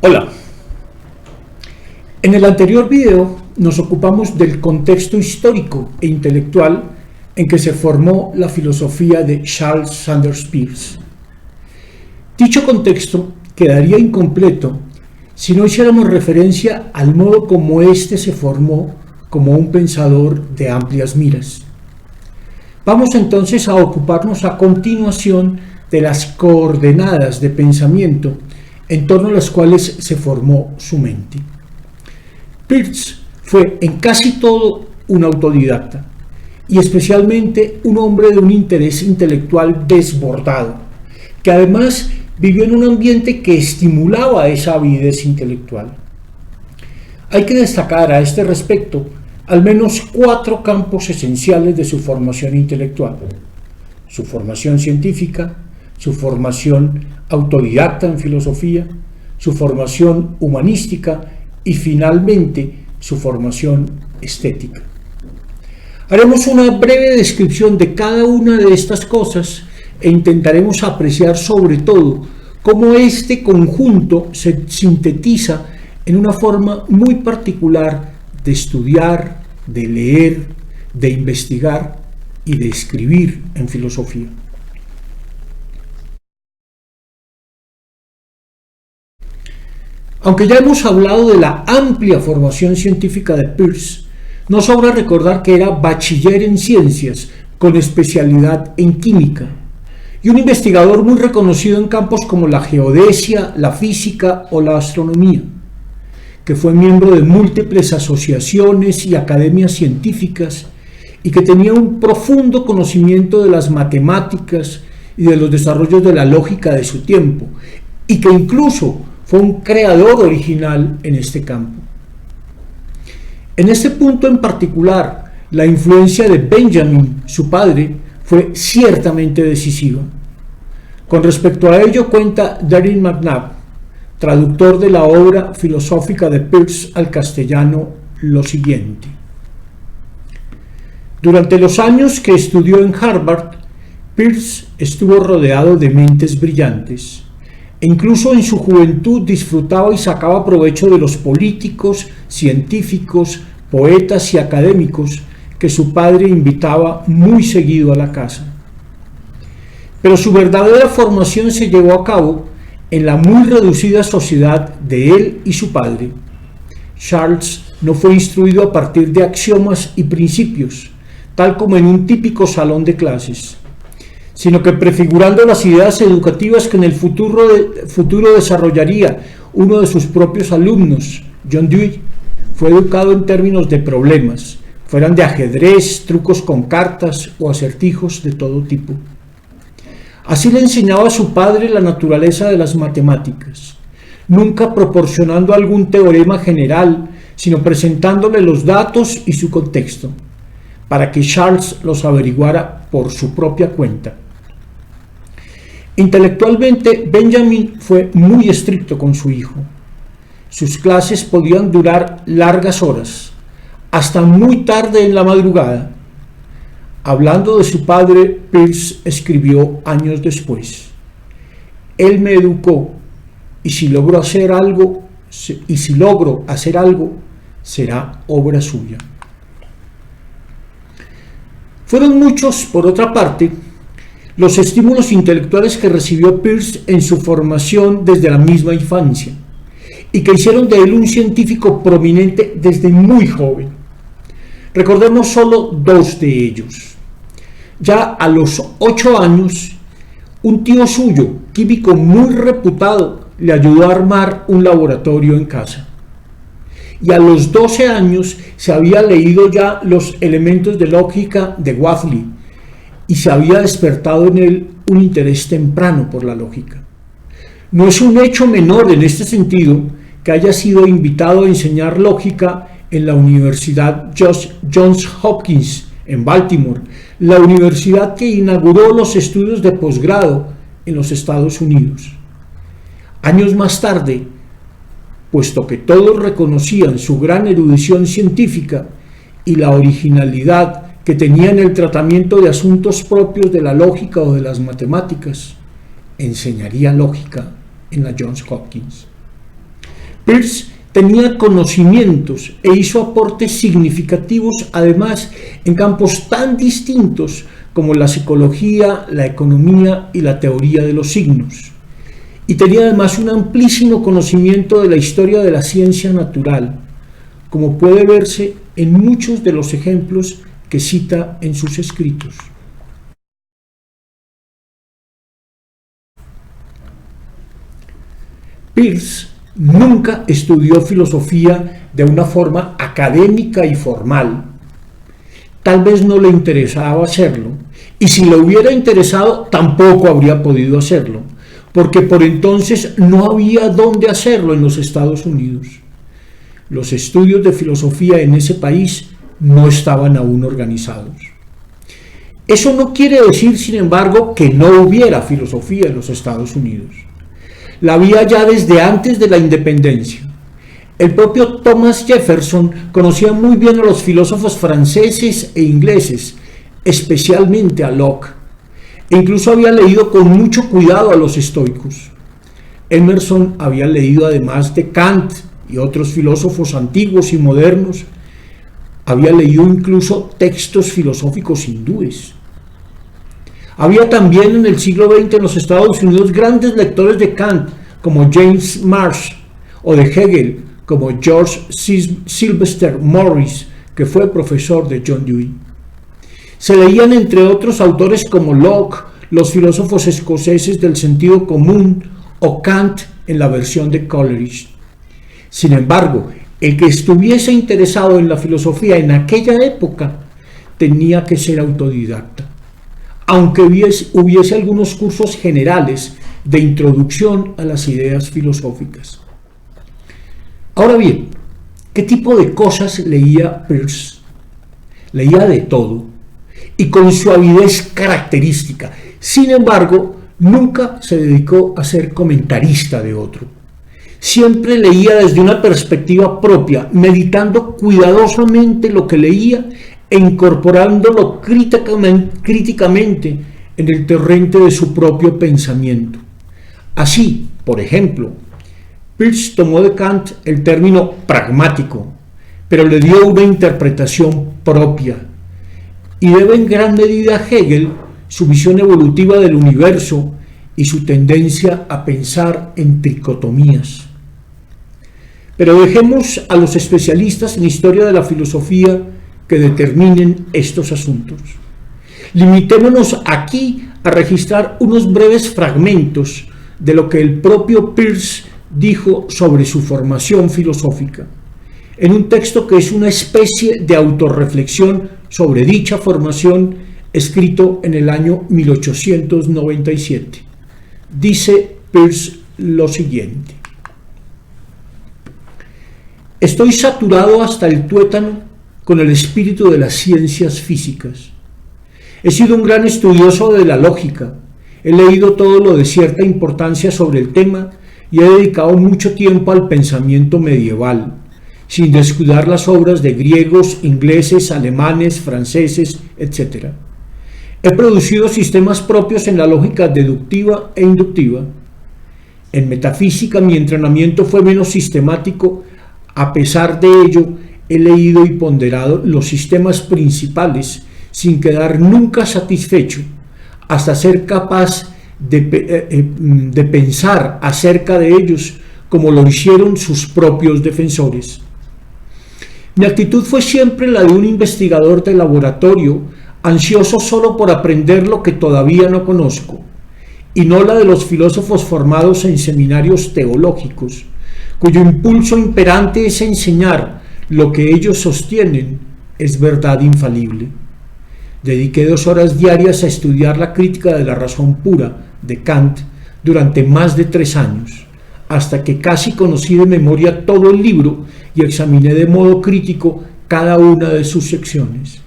Hola, en el anterior video nos ocupamos del contexto histórico e intelectual en que se formó la filosofía de Charles Sanders Peirce. Dicho contexto quedaría incompleto si no hiciéramos referencia al modo como éste se formó como un pensador de amplias miras. Vamos entonces a ocuparnos a continuación de las coordenadas de pensamiento en torno a las cuales se formó su mente. Peirce fue en casi todo un autodidacta y especialmente un hombre de un interés intelectual desbordado, que además vivió en un ambiente que estimulaba esa avidez intelectual. Hay que destacar a este respecto al menos 4 campos esenciales de su formación intelectual: su formación científica, su formación autodidacta en filosofía, su formación humanística y finalmente su formación estética. Haremos una breve descripción de cada una de estas cosas e intentaremos apreciar sobre todo cómo este conjunto se sintetiza en una forma muy particular de estudiar, de leer, de investigar y de escribir en filosofía. Aunque ya hemos hablado de la amplia formación científica de Peirce, no sobra recordar que era bachiller en ciencias con especialidad en química y un investigador muy reconocido en campos como la geodesia, la física o la astronomía, que fue miembro de múltiples asociaciones y academias científicas y que tenía un profundo conocimiento de las matemáticas y de los desarrollos de la lógica de su tiempo, y que incluso fue un creador original en este campo. En este punto en particular, la influencia de Benjamin, su padre, fue ciertamente decisiva. Con respecto a ello cuenta Darin McNabb, traductor de la obra filosófica de Peirce al castellano, lo siguiente: durante los años que estudió en Harvard, Peirce estuvo rodeado de mentes brillantes. E incluso en su juventud disfrutaba y sacaba provecho de los políticos, científicos, poetas y académicos que su padre invitaba muy seguido a la casa. Pero su verdadera formación se llevó a cabo en la muy reducida sociedad de él y su padre. Charles no fue instruido a partir de axiomas y principios, tal como en un típico salón de clases, sino que prefigurando las ideas educativas que en el futuro desarrollaría uno de sus propios alumnos, John Dewey, fue educado en términos de problemas, fueran de ajedrez, trucos con cartas o acertijos de todo tipo. Así le enseñaba a su padre la naturaleza de las matemáticas, nunca proporcionando algún teorema general, sino presentándole los datos y su contexto, para que Charles los averiguara por su propia cuenta. Intelectualmente, Benjamin fue muy estricto con su hijo. Sus clases podían durar largas horas, hasta muy tarde en la madrugada. Hablando de su padre, Peirce escribió años después: él me educó, y si logro hacer algo, será obra suya. Fueron muchos, por otra parte, los estímulos intelectuales que recibió Peirce en su formación desde la misma infancia, y que hicieron de él un científico prominente desde muy joven. Recordemos solo 2 de ellos. Ya a los 8 años, un tío suyo, químico muy reputado, le ayudó a armar un laboratorio en casa. Y a los 12 años se había leído ya los elementos de lógica de Whately y se había despertado en él un interés temprano por la lógica. No es un hecho menor en este sentido que haya sido invitado a enseñar lógica en la Universidad Johns Hopkins en Baltimore, la universidad que inauguró los estudios de posgrado en los Estados Unidos. Años más tarde, puesto que todos reconocían su gran erudición científica y la originalidad que tenía en el tratamiento de asuntos propios de la lógica o de las matemáticas, enseñaría lógica en la Johns Hopkins. Peirce tenía conocimientos e hizo aportes significativos, además, en campos tan distintos como la psicología, la economía y la teoría de los signos. Y tenía además un amplísimo conocimiento de la historia de la ciencia natural, como puede verse en muchos de los ejemplos que cita en sus escritos. Peirce nunca estudió filosofía de una forma académica y formal. Tal vez no le interesaba hacerlo, y si le hubiera interesado tampoco habría podido hacerlo, porque por entonces no había dónde hacerlo en los Estados Unidos. Los estudios de filosofía en ese país no estaban aún organizados. Eso no quiere decir, sin embargo, que no hubiera filosofía en los Estados Unidos. La había ya desde antes de la independencia. El propio Thomas Jefferson conocía muy bien a los filósofos franceses e ingleses, especialmente a Locke, e incluso había leído con mucho cuidado a los estoicos. Emerson había leído, además de Kant y otros filósofos antiguos y modernos, había leído incluso textos filosóficos hindúes. Había también en el siglo XX en los Estados Unidos grandes lectores de Kant como James Marsh, o de Hegel como George Sylvester Morris, que fue profesor de John Dewey. Se leían entre otros autores como Locke, los filósofos escoceses del sentido común, o Kant en la versión de Coleridge. Sin embargo, el que estuviese interesado en la filosofía en aquella época tenía que ser autodidacta, aunque hubiese algunos cursos generales de introducción a las ideas filosóficas. Ahora bien, ¿qué tipo de cosas leía Peirce? Leía de todo, y con su avidez característica. Sin embargo, nunca se dedicó a ser comentarista de otro. Siempre leía desde una perspectiva propia, meditando cuidadosamente lo que leía e incorporándolo críticamente en el torrente de su propio pensamiento. Así, por ejemplo, Peirce tomó de Kant el término pragmático, pero le dio una interpretación propia, y debe en gran medida a Hegel su visión evolutiva del universo y su tendencia a pensar en tricotomías. Pero dejemos a los especialistas en historia de la filosofía que determinen estos asuntos. Limitémonos aquí a registrar unos breves fragmentos de lo que el propio Peirce dijo sobre su formación filosófica, en un texto que es una especie de autorreflexión sobre dicha formación, escrito en el año 1897. Dice Peirce lo siguiente: estoy saturado hasta el tuétano con el espíritu de las ciencias físicas. He sido un gran estudioso de la lógica, he leído todo lo de cierta importancia sobre el tema y he dedicado mucho tiempo al pensamiento medieval, sin descuidar las obras de griegos, ingleses, alemanes, franceses, etc. He producido sistemas propios en la lógica deductiva e inductiva. En metafísica mi entrenamiento fue menos sistemático. A pesar de ello, he leído y ponderado los sistemas principales sin quedar nunca satisfecho, hasta ser capaz de pensar acerca de ellos como lo hicieron sus propios defensores. Mi actitud fue siempre la de un investigador de laboratorio, ansioso solo por aprender lo que todavía no conozco, y no la de los filósofos formados en seminarios teológicos, cuyo impulso imperante es enseñar lo que ellos sostienen es verdad infalible. Dediqué 2 horas diarias a estudiar la crítica de la razón pura de Kant durante más de 3 años, hasta que casi conocí de memoria todo el libro y examiné de modo crítico cada una de sus secciones.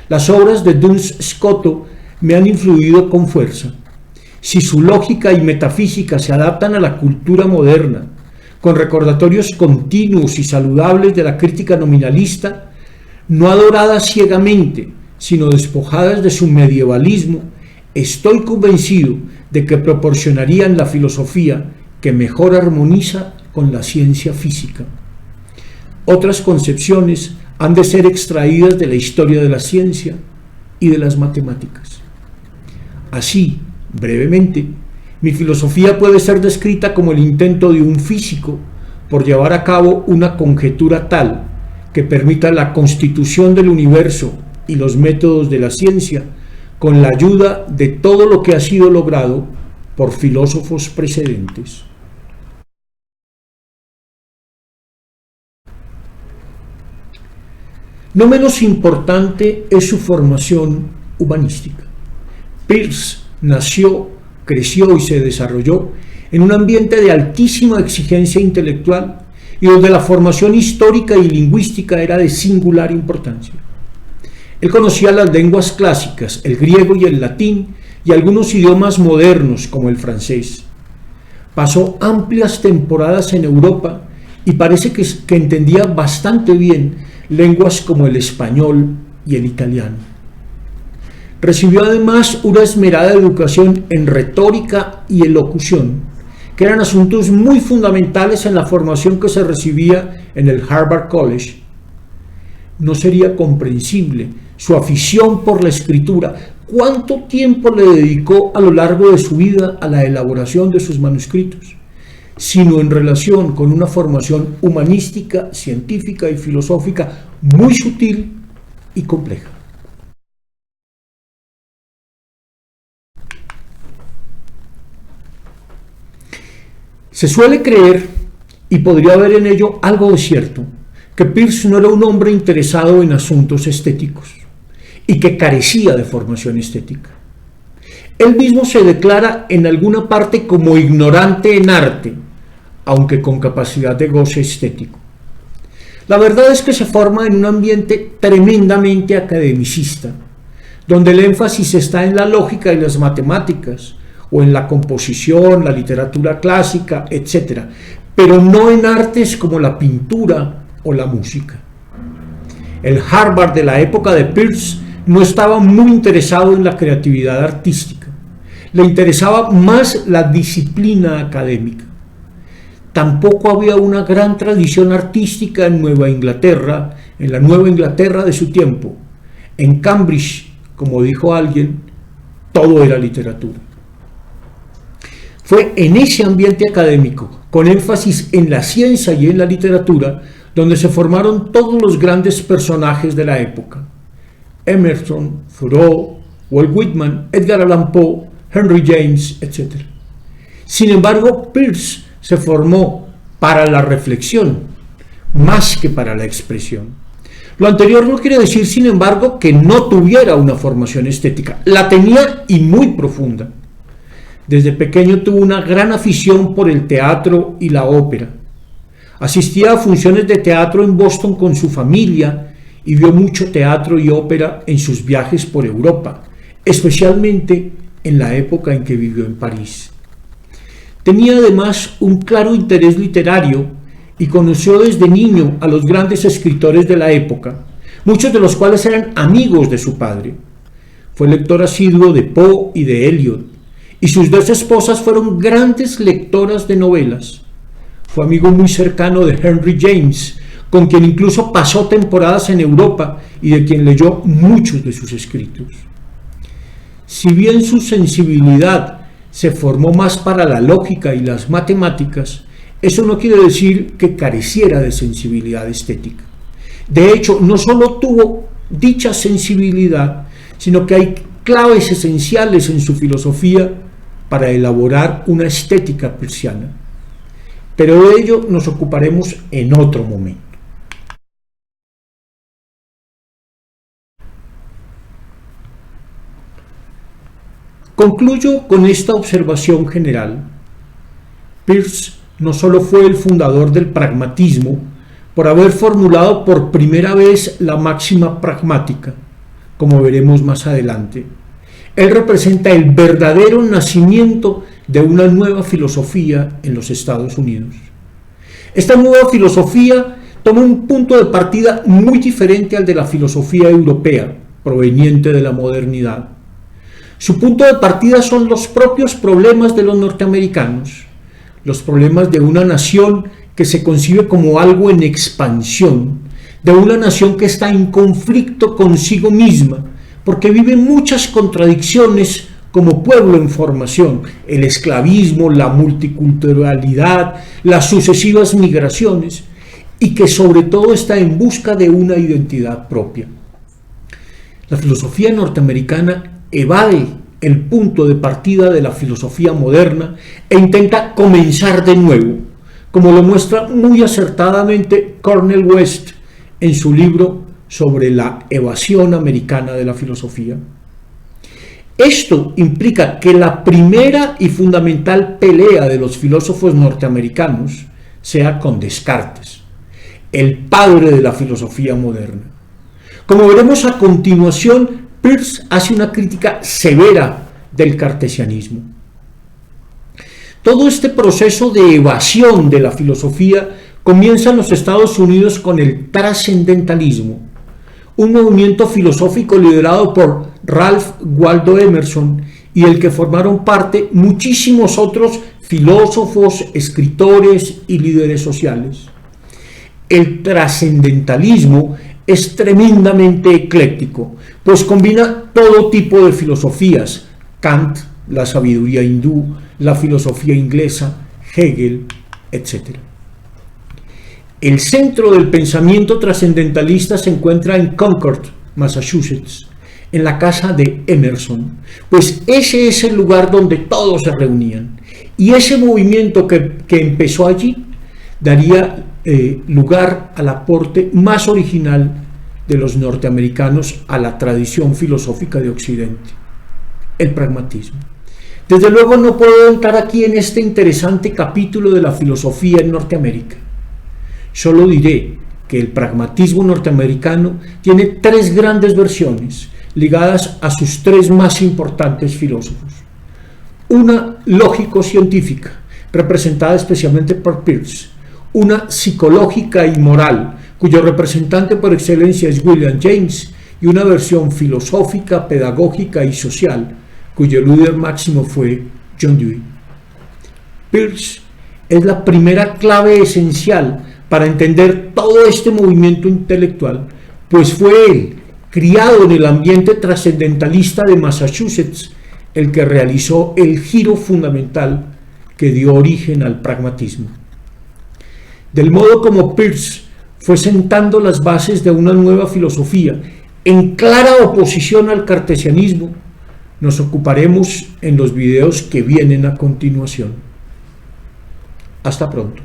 Las obras de Duns Scoto me han influido con fuerza. Si su lógica y metafísica se adaptan a la cultura moderna, con recordatorios continuos y saludables de la crítica nominalista, no adoradas ciegamente, sino despojadas de su medievalismo, estoy convencido de que proporcionarían la filosofía que mejor armoniza con la ciencia física. Otras concepciones han de ser extraídas de la historia de la ciencia y de las matemáticas. Así, brevemente, mi filosofía puede ser descrita como el intento de un físico por llevar a cabo una conjetura tal que permita la constitución del universo y los métodos de la ciencia con la ayuda de todo lo que ha sido logrado por filósofos precedentes. No menos importante es su formación humanística. Peirce nació, creció y se desarrolló en un ambiente de altísima exigencia intelectual y donde la formación histórica y lingüística era de singular importancia. Él conocía las lenguas clásicas, el griego y el latín, y algunos idiomas modernos como el francés. Pasó amplias temporadas en Europa y parece que entendía bastante bien lenguas como el español y el italiano. Recibió además una esmerada educación en retórica y elocución, que eran asuntos muy fundamentales en la formación que se recibía en el Harvard College. No sería comprensible su afición por la escritura, cuánto tiempo le dedicó a lo largo de su vida a la elaboración de sus manuscritos, sino en relación con una formación humanística, científica y filosófica muy sutil y compleja. Se suele creer, y podría haber en ello algo de cierto, que Peirce no era un hombre interesado en asuntos estéticos y que carecía de formación estética. Él mismo se declara en alguna parte como ignorante en arte, aunque con capacidad de goce estético. La verdad es que se forma en un ambiente tremendamente academicista, donde el énfasis está en la lógica y las matemáticas, o en la composición, la literatura clásica, etc., pero no en artes como la pintura o la música. El Harvard de la época de Peirce no estaba muy interesado en la creatividad artística, le interesaba más la disciplina académica. Tampoco había una gran tradición artística en Nueva Inglaterra, en la Nueva Inglaterra de su tiempo. En Cambridge, como dijo alguien, todo era literatura. Fue en ese ambiente académico, con énfasis en la ciencia y en la literatura, donde se formaron todos los grandes personajes de la época: Emerson, Thoreau, Walt Whitman, Edgar Allan Poe, Henry James, etc. Sin embargo, Peirce se formó para la reflexión, más que para la expresión. Lo anterior no quiere decir, sin embargo, que no tuviera una formación estética. La tenía, y muy profunda. Desde pequeño tuvo una gran afición por el teatro y la ópera. Asistía a funciones de teatro en Boston con su familia y vio mucho teatro y ópera en sus viajes por Europa, especialmente en la época en que vivió en París. Tenía además un claro interés literario y conoció desde niño a los grandes escritores de la época, muchos de los cuales eran amigos de su padre. Fue lector asiduo de Poe y de Eliot, y sus dos esposas fueron grandes lectoras de novelas. Fue amigo muy cercano de Henry James, con quien incluso pasó temporadas en Europa y de quien leyó muchos de sus escritos. Si bien su sensibilidad se formó más para la lógica y las matemáticas, eso no quiere decir que careciera de sensibilidad estética. De hecho, no solo tuvo dicha sensibilidad, sino que hay claves esenciales en su filosofía para elaborar una estética peirciana. Pero de ello nos ocuparemos en otro momento. Concluyo con esta observación general. Peirce no solo fue el fundador del pragmatismo por haber formulado por primera vez la máxima pragmática, como veremos más adelante. Él representa el verdadero nacimiento de una nueva filosofía en los Estados Unidos. Esta nueva filosofía toma un punto de partida muy diferente al de la filosofía europea, proveniente de la modernidad. Su punto de partida son los propios problemas de los norteamericanos, los problemas de una nación que se concibe como algo en expansión, de una nación que está en conflicto consigo misma, porque vive muchas contradicciones como pueblo en formación: el esclavismo, la multiculturalidad, las sucesivas migraciones, y que sobre todo está en busca de una identidad propia. La filosofía norteamericana evade el punto de partida de la filosofía moderna e intenta comenzar de nuevo, como lo muestra muy acertadamente Cornel West en su libro sobre la evasión americana de la filosofía. Esto implica que la primera y fundamental pelea de los filósofos norteamericanos sea con Descartes, el padre de la filosofía moderna. Como veremos a continuación, Peirce hace una crítica severa del cartesianismo. Todo este proceso de evasión de la filosofía comienza en los Estados Unidos con el trascendentalismo, un movimiento filosófico liderado por Ralph Waldo Emerson y del que formaron parte muchísimos otros filósofos, escritores y líderes sociales. El trascendentalismo es tremendamente ecléctico, pues combina todo tipo de filosofías: Kant, la sabiduría hindú, la filosofía inglesa, Hegel, etc. El centro del pensamiento trascendentalista se encuentra en Concord, Massachusetts, en la casa de Emerson, pues ese es el lugar donde todos se reunían. Y ese movimiento que empezó allí daría lugar al aporte más original de los norteamericanos a la tradición filosófica de Occidente: el pragmatismo. Desde luego no puedo entrar aquí en este interesante capítulo de la filosofía en Norteamérica. Solo diré que el pragmatismo norteamericano tiene tres grandes versiones ligadas a sus tres más importantes filósofos. Una lógico-científica, representada especialmente por Peirce; una psicológica y moral, cuyo representante por excelencia es William James; y una versión filosófica, pedagógica y social, cuyo líder máximo fue John Dewey. Peirce es la primera clave esencial para entender todo este movimiento intelectual, pues fue él, criado en el ambiente trascendentalista de Massachusetts, el que realizó el giro fundamental que dio origen al pragmatismo. Del modo como Peirce fue sentando las bases de una nueva filosofía en clara oposición al cartesianismo, nos ocuparemos en los videos que vienen a continuación. Hasta pronto.